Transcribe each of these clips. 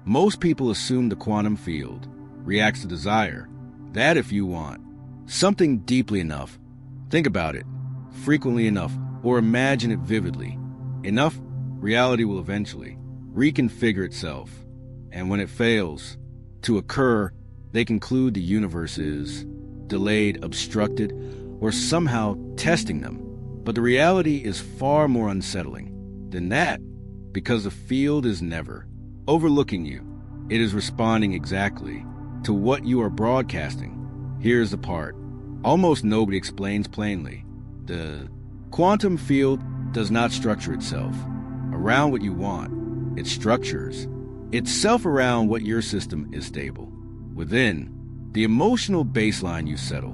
Most people assume the quantum field reacts to desire. That if you want something deeply enough, think about it frequently enough, or imagine it vividly enough, reality will eventually reconfigure itself. And when it fails to occur, they conclude the universe is delayed, obstructed, or somehow testing them. But the reality is far more unsettling than that, because the field is never overlooking you. It is responding exactly to what you are broadcasting. Here's the part almost nobody explains plainly. The quantum field does not structure itself around what you want. It structures itself around what your system is stable within, the emotional baseline you settle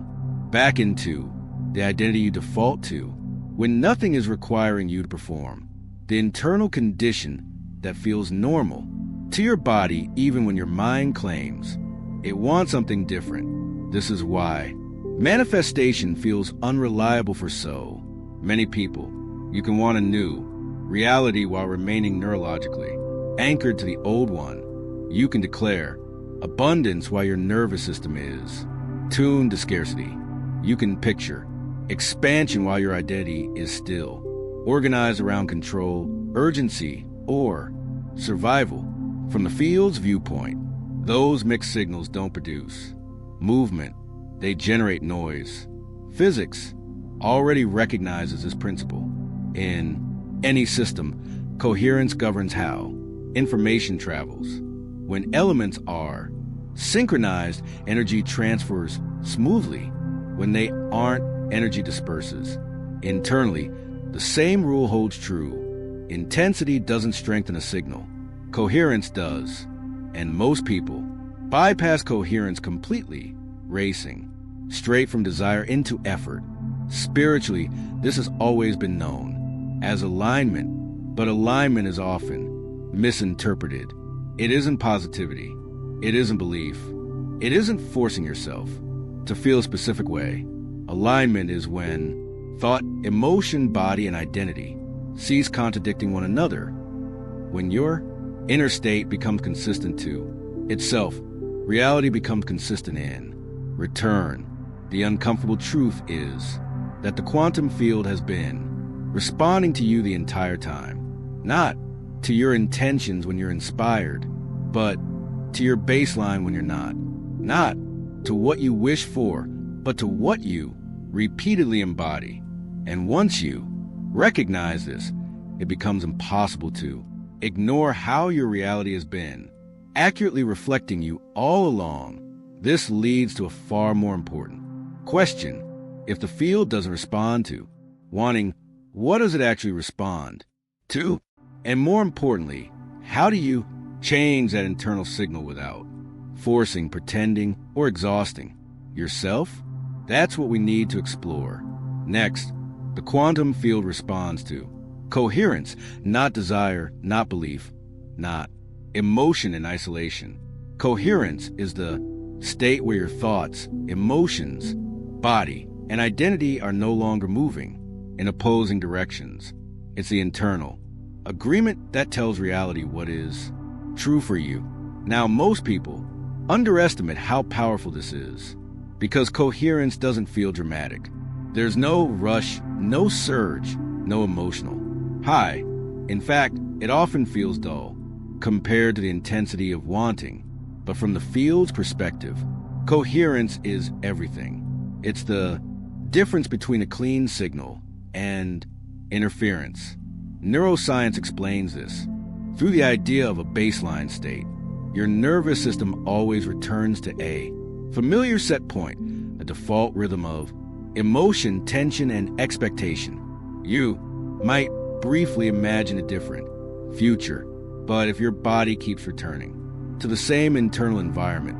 back into, the identity you default to when nothing is requiring you to perform, the internal condition that feels normal to your body even when your mind claims it wants something different. This is why manifestation feels unreliable for so many people. You can want a new reality while remaining neurologically anchored to the old one. You can declare abundance while your nervous system is tuned to scarcity. You can picture expansion while your identity is still organized around control, urgency, or survival. From the field's viewpoint, those mixed signals don't produce movement, they generate noise. Physics already recognizes this principle. In any system, coherence governs how information travels. When elements are synchronized, energy transfers smoothly. When they aren't, energy disperses. Internally, the same rule holds true. Intensity doesn't strengthen a signal. Coherence does. And most people bypass coherence completely, racing straight from desire into effort. Spiritually, this has always been known as alignment, but alignment is often misinterpreted. It isn't positivity. It isn't belief. It isn't forcing yourself to feel a specific way. Alignment is when thought, emotion, body, and identity cease contradicting one another. When your inner state becomes consistent to itself, reality becomes consistent in return. The uncomfortable truth is that the quantum field has been responding to you the entire time. Not to your intentions when you're inspired, but to your baseline when you're not. Not to what you wish for, but to what you repeatedly embody. And once you recognize this, it becomes impossible to ignore how your reality has been accurately reflecting you all along. This leads to a far more important question. If the field doesn't respond to wanting, what does it actually respond to? And more importantly, how do you change that internal signal without forcing, pretending, or exhausting yourself? That's what we need to explore. Next, the quantum field responds to coherence, not desire, not belief, not emotion in isolation. Coherence is the state where your thoughts, emotions, body, and identity are no longer moving in opposing directions. It's the internal agreement that tells reality what is true for you. Now, most people underestimate how powerful this is because coherence doesn't feel dramatic. There's no rush, no surge, no emotional high. In fact, it often feels dull compared to the intensity of wanting. But from the field's perspective, coherence is everything. It's the difference between a clean signal and interference. Neuroscience explains this through the idea of a baseline state. Your nervous system always returns to a familiar set point, a default rhythm of emotion, tension, and expectation. You might briefly imagine a different future, but if your body keeps returning to the same internal environment,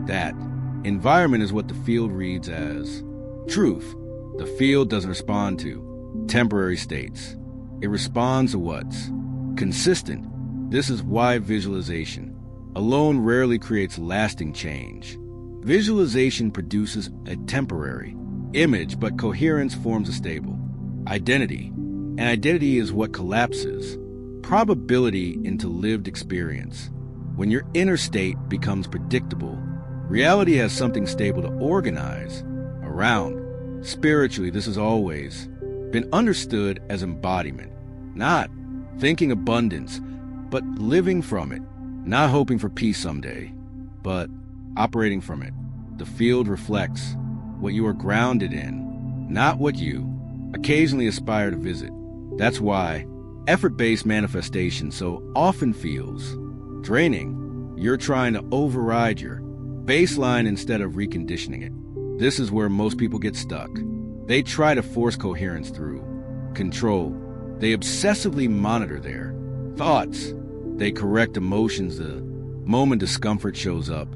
that environment is what the field reads as truth. The field doesn't respond to temporary states. It responds to what's consistent. This is why visualization alone rarely creates lasting change. Visualization produces a temporary image, but coherence forms a stable identity. And identity is what collapses probability into lived experience. When your inner state becomes predictable, reality has something stable to organize around. Spiritually, this has always been understood as embodiment, not thinking abundance, but living from it, not hoping for peace someday, but operating from it. The field reflects what you are grounded in, not what you occasionally aspire to visit. That's why effort-based manifestation so often feels draining. You're trying to override your baseline instead of reconditioning it. This is where most people get stuck. They try to force coherence through control. They obsessively monitor their thoughts. They correct emotions the moment discomfort shows up.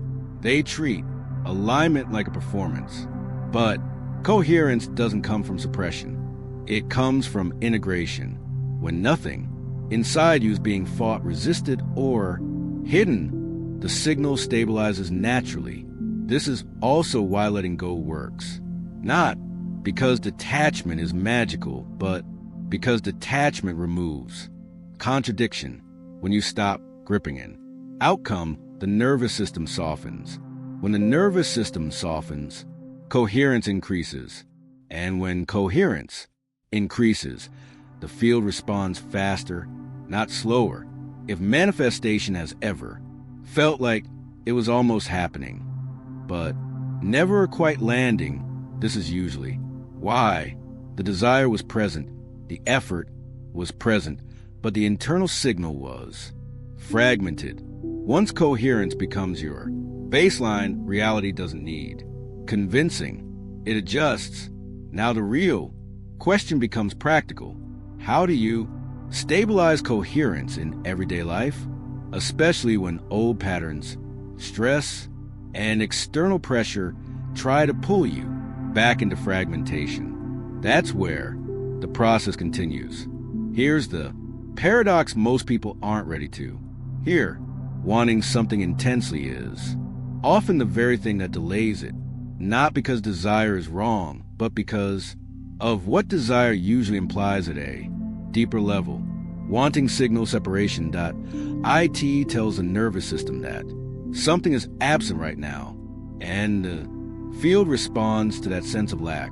They treat alignment like a performance. But coherence doesn't come from suppression. It comes from integration. When nothing inside you is being fought, resisted, or hidden, the signal stabilizes naturally. This is also why letting go works. Not because detachment is magical, but because detachment removes contradiction. When you stop gripping it, outcome, the nervous system softens. When the nervous system softens, coherence increases. And when coherence increases, the field responds faster, not slower. If manifestation has ever felt like it was almost happening, but never quite landing, this is usually why. The desire was present, the effort was present, but the internal signal was fragmented. Once coherence becomes your baseline, reality doesn't need convincing. It adjusts. Now the real question becomes practical. How do you stabilize coherence in everyday life, especially when old patterns, stress, and external pressure try to pull you back into fragmentation? That's where the process continues. Here's the paradox most people aren't ready to hear. Wanting something intensely is often the very thing that delays it, not because desire is wrong, but because of what desire usually implies at a deeper level. Wanting signal separation. It tells the nervous system that something is absent right now, and the field responds to that sense of lack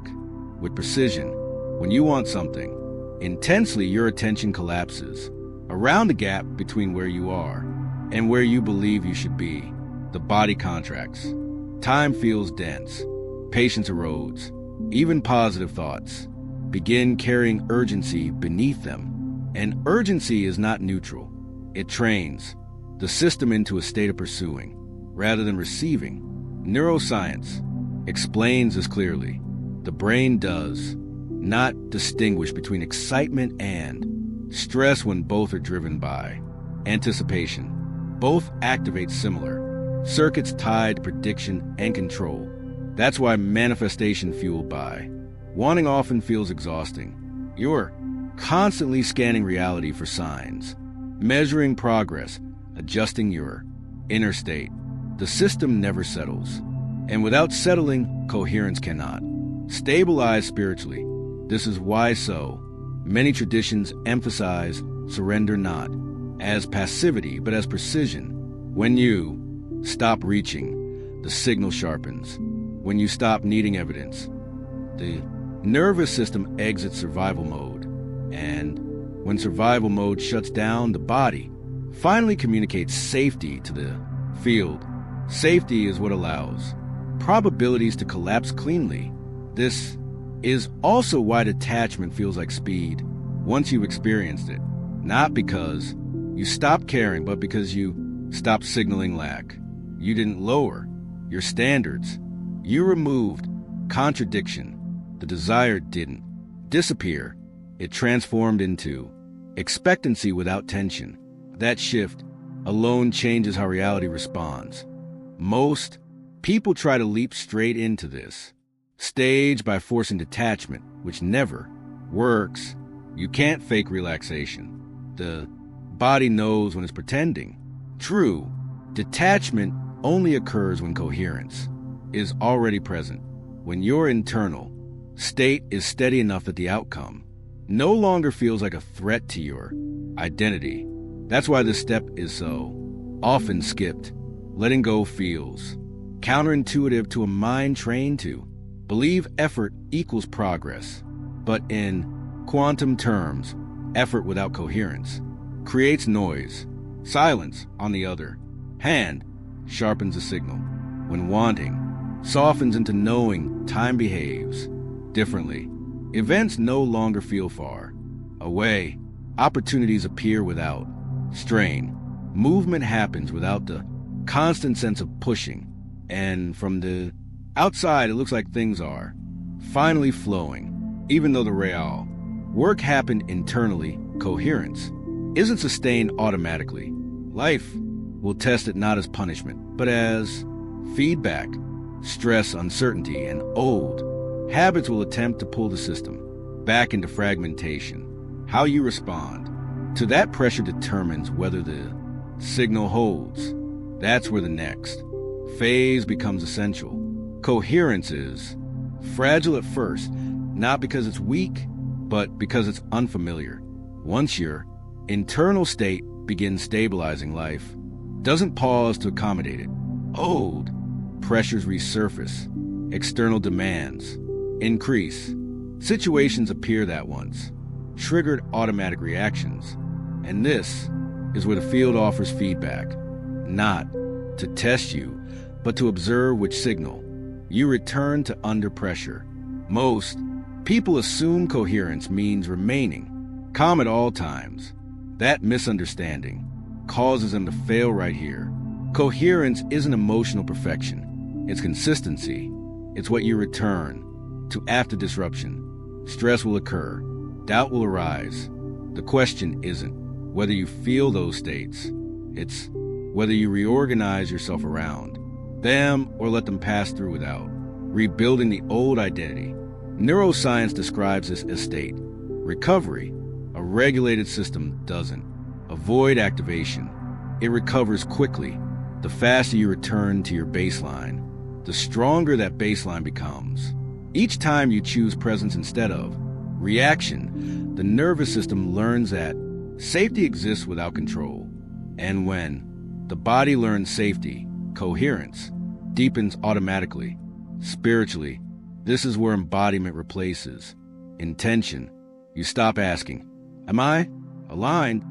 with precision. When you want something intensely, your attention collapses around the gap between where you are and where you believe you should be. The body contracts. Time feels dense. Patience erodes. Even positive thoughts begin carrying urgency beneath them. And urgency is not neutral. It trains the system into a state of pursuing rather than receiving. Neuroscience explains this clearly. The brain does not distinguish between excitement and stress when both are driven by anticipation. Both activate similar circuits tied to prediction and control. That's why manifestation fueled by wanting often feels exhausting. You're constantly scanning reality for signs, measuring progress, adjusting your inner state. The system never settles. And without settling, coherence cannot stabilize spiritually. This is why so many traditions emphasize surrender not as passivity, but as precision. When you stop reaching, the signal sharpens. When you stop needing evidence, the nervous system exits survival mode. And when survival mode shuts down, the body finally communicates safety to the field. Safety is what allows probabilities to collapse cleanly. This is also why detachment feels like speed once you've experienced it. Not because you stopped caring, but because you stopped signaling lack. You didn't lower your standards. You removed contradiction. The desire didn't disappear. It transformed into expectancy without tension. That shift alone changes how reality responds. Most people try to leap straight into this stage by forcing detachment, which never works. You can't fake relaxation. The body knows when it's pretending. True detachment only occurs when coherence is already present, when your internal state is steady enough that the outcome no longer feels like a threat to your identity. That's why this step is so often skipped. Letting go feels counterintuitive to a mind trained to believe effort equals progress. But in quantum terms, effort without coherence creates noise. Silence, on the other hand, sharpens a signal. When wanting softens into knowing, time behaves differently. Events no longer feel far away. Opportunities appear without strain. Movement happens without the constant sense of pushing. And from the outside, it looks like things are finally flowing, even though the real work happened internally. Coherence isn't sustained automatically. Life will test it not as punishment, but as feedback. Stress, uncertainty, and old habits will attempt to pull the system back into fragmentation. How you respond to that pressure determines whether the signal holds. That's where the next phase becomes essential. Coherence is fragile at first, not because it's weak, but because it's unfamiliar. Once your internal state begins stabilizing, life doesn't pause to accommodate it. Old pressures resurface, external demands increase, situations appear that once triggered automatic reactions. And this is where the field offers feedback, not to test you, but to observe which signal you return to under pressure. Most people assume coherence means remaining calm at all times. That misunderstanding causes them to fail right here. Coherence isn't emotional perfection. It's consistency. It's what you return to after disruption. Stress will occur. Doubt will arise. The question isn't whether you feel those states. It's whether you reorganize yourself around them or let them pass through without rebuilding the old identity. Neuroscience describes this as state recovery. A regulated system doesn't avoid activation. It recovers quickly. The faster you return to your baseline, the stronger that baseline becomes. Each time you choose presence instead of reaction, the nervous system learns that safety exists without control. And when the body learns safety, coherence deepens automatically. Spiritually, this is where embodiment replaces intention. You stop asking, "Am I aligned?"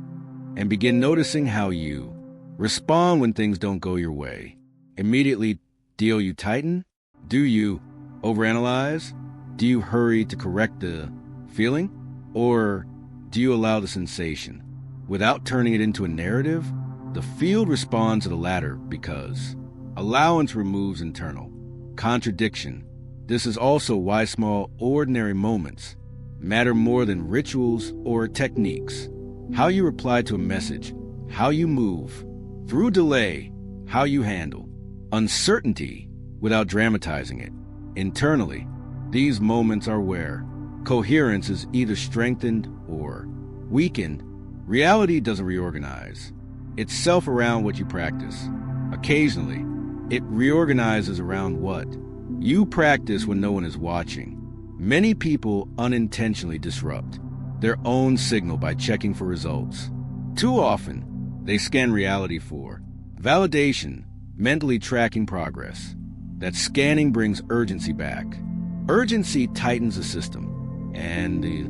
and begin noticing how you respond when things don't go your way. Immediately, do you tighten? Do you overanalyze? Do you hurry to correct the feeling? Or do you allow the sensation without turning it into a narrative? The field responds to the latter because allowance removes internal contradiction. This is also why small, ordinary moments matter more than rituals or techniques. How you reply to a message, how you move through delay, how you handle uncertainty without dramatizing it. Internally, these moments are where coherence is either strengthened or weakened. Reality doesn't reorganize itself around what you practice. Occasionally, it reorganizes around what you practice when no one is watching. Many people unintentionally disrupt their own signal by checking for results. Too often, they scan reality for validation, mentally tracking progress. That scanning brings urgency back. Urgency tightens the system, and the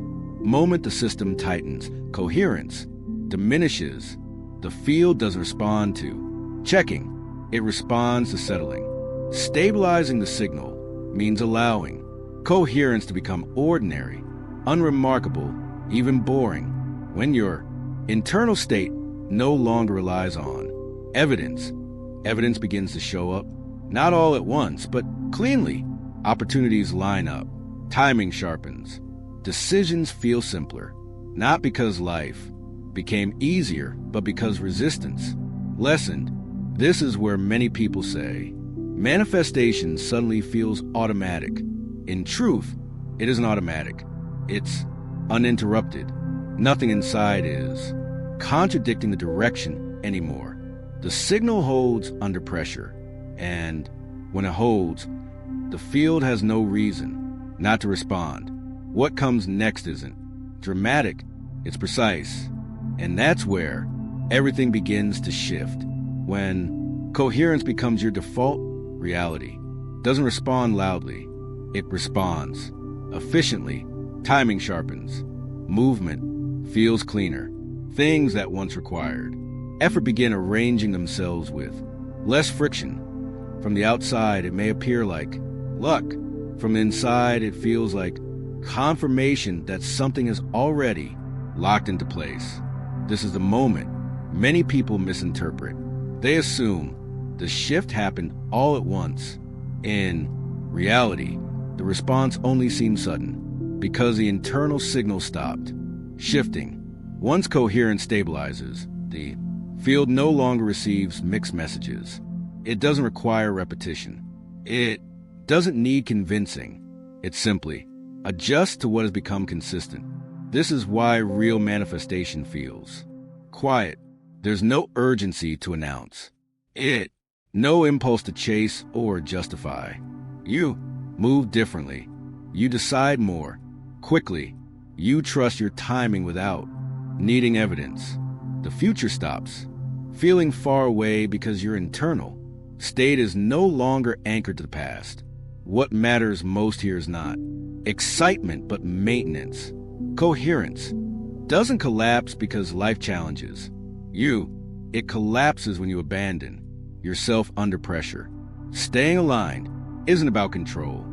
moment the system tightens, coherence diminishes. The field doesn't respond to checking, it responds to settling. Stabilizing the signal means allowing coherence to become ordinary, unremarkable, even boring. When your internal state no longer relies on evidence begins to show up, not all at once, but cleanly. Opportunities line up, timing sharpens, decisions feel simpler, not because life became easier, but because resistance lessened. This is where many people say manifestation suddenly feels automatic. In truth, it isn't automatic. It's uninterrupted. Nothing inside is contradicting the direction anymore. The signal holds under pressure, and when it holds, the field has no reason not to respond. What comes next isn't dramatic, it's precise. And that's where everything begins to shift. When coherence becomes your default, reality doesn't respond loudly. It responds efficiently. Timing sharpens. Movement feels cleaner. Things that once required effort begin arranging themselves with less friction. From the outside, it may appear like luck. From the inside, it feels like confirmation that something is already locked into place. This is the moment many people misinterpret. They assume the shift happened all at once. In reality, the response only seemed sudden because the internal signal stopped shifting. Once coherence stabilizes, the field no longer receives mixed messages. It doesn't require repetition. It doesn't need convincing. It simply adjusts to what has become consistent. This is why real manifestation feels quiet. There's no urgency to announce it, no impulse to chase or justify. You move differently. You decide more quickly. You trust your timing without needing evidence. The future stops feeling far away because your internal state is no longer anchored to the past. What matters most here is not excitement, but maintenance. Coherence doesn't collapse because life challenges you. It collapses when you abandon yourself under pressure. Staying aligned isn't about control.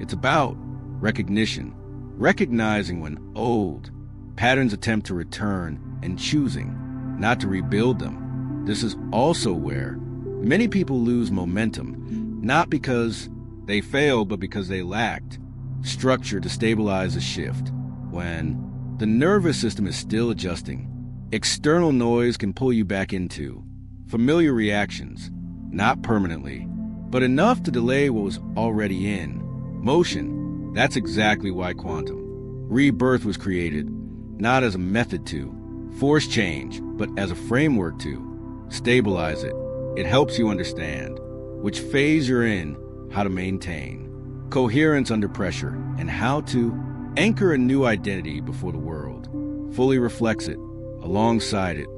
It's about recognition. Recognizing when old patterns attempt to return and choosing not to rebuild them. This is also where many people lose momentum, not because they failed, but because they lacked structure to stabilize a shift. When the nervous system is still adjusting, external noise can pull you back into familiar reactions, not permanently, but enough to delay what was already in motion. That's exactly why quantum rebirth was created, not as a method to force change, but as a framework to stabilize it. It helps you understand which phase you're in, how to maintain coherence under pressure, and how to anchor a new identity before the world fully reflects it. Alongside it,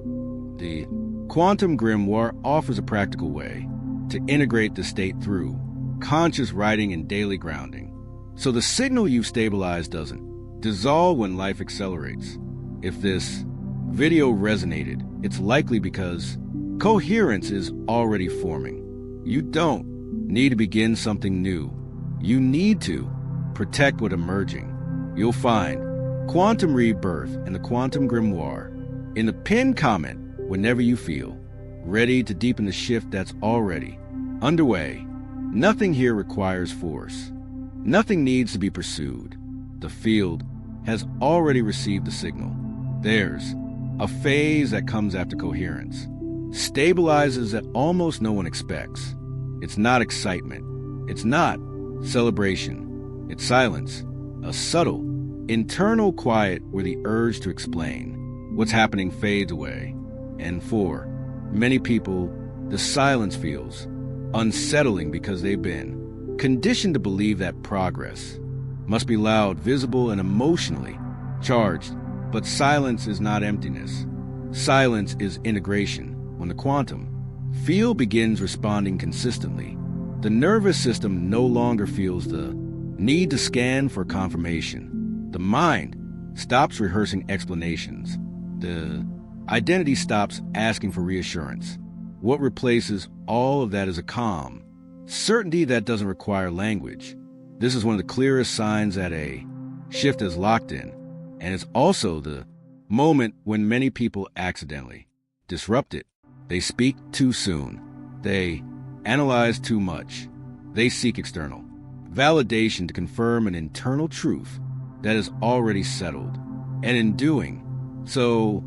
the quantum grimoire offers a practical way to integrate the state through conscious writing and daily grounding, so the signal you've stabilized doesn't dissolve when life accelerates. If this video resonated, it's likely because coherence is already forming. You don't need to begin something new. You need to protect what's emerging. You'll find Quantum Rebirth and the Quantum Grimoire in the pinned comment whenever you feel ready to deepen the shift that's already underway. Nothing here requires force. Nothing needs to be pursued. The field has already received the signal. There's a phase that comes after coherence, stabilizes that almost no one expects. It's not excitement. It's not celebration. It's silence, a subtle, internal quiet where the urge to explain what's happening fades away. And for many people, the silence feels unsettling because they've been conditioned to believe that progress must be loud, visible, and emotionally charged. But silence is not emptiness. Silence is integration. When the quantum field begins responding consistently, the nervous system no longer feels the need to scan for confirmation. The mind stops rehearsing explanations. The identity stops asking for reassurance. What replaces all of that is a calm certainty that doesn't require language. This is one of the clearest signs that a shift is locked in, and it's also the moment when many people accidentally disrupt it. They speak too soon. They analyze too much. They seek external validation to confirm an internal truth that is already settled. And in doing so,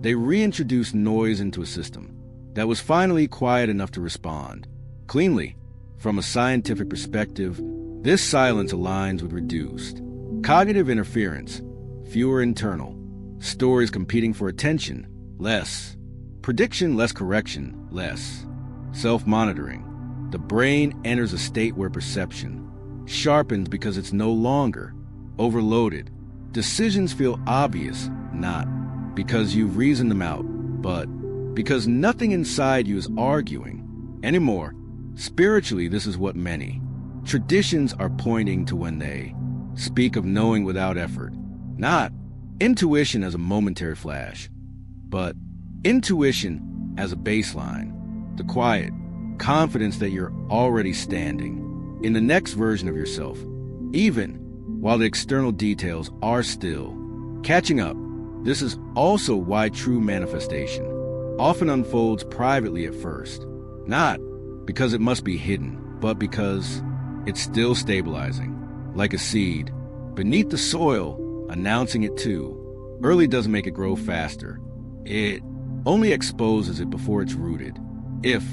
they reintroduce noise into a system that was finally quiet enough to respond cleanly. From a scientific perspective, this silence aligns with reduced cognitive interference, fewer internal stories competing for attention, less prediction, less correction, less self-monitoring. The brain enters a state where perception sharpens because it's no longer overloaded. Decisions feel obvious, not because you've reasoned them out, but because nothing inside you is arguing anymore. Spiritually, this is what many traditions are pointing to when they speak of knowing without effort. Not intuition as a momentary flash, but intuition as a baseline, the quiet confidence that you're already standing in the next version of yourself, even while the external details are still catching up. This is also why true manifestation often unfolds privately at first, not because it must be hidden, but because it's still stabilizing, like a seed beneath the soil, announcing it too. Early doesn't make it grow faster. It only exposes it before it's rooted. If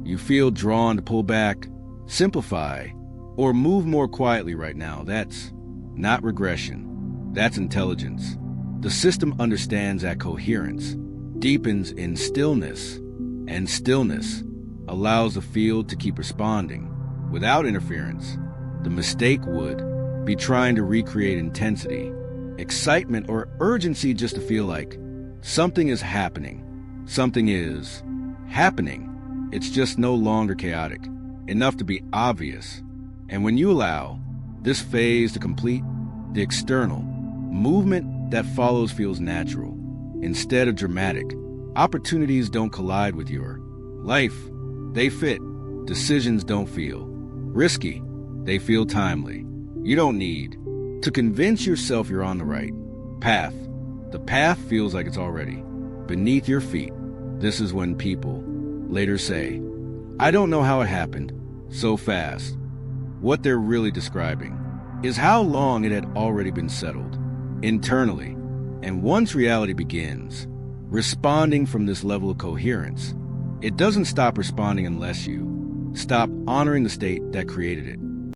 you feel drawn to pull back, simplify, or move more quietly right now, that's not regression. That's intelligence. The system understands that coherence deepens in stillness, and stillness allows the field to keep responding without interference. The mistake would be trying to recreate intensity, excitement, or urgency just to feel like something is happening. Something is happening. It's just no longer chaotic enough to be obvious. And when you allow this phase to complete, the external movement that follows feels natural instead of dramatic. Opportunities don't collide with your life. They fit. Decisions don't feel risky. They feel timely. You don't need to convince yourself you're on the right path. The path feels like it's already beneath your feet. This is when people later say, I don't know how it happened so fast. What they're really describing is how long it had already been settled internally. And once reality begins responding from this level of coherence, it doesn't stop responding unless you stop honoring the state that created it.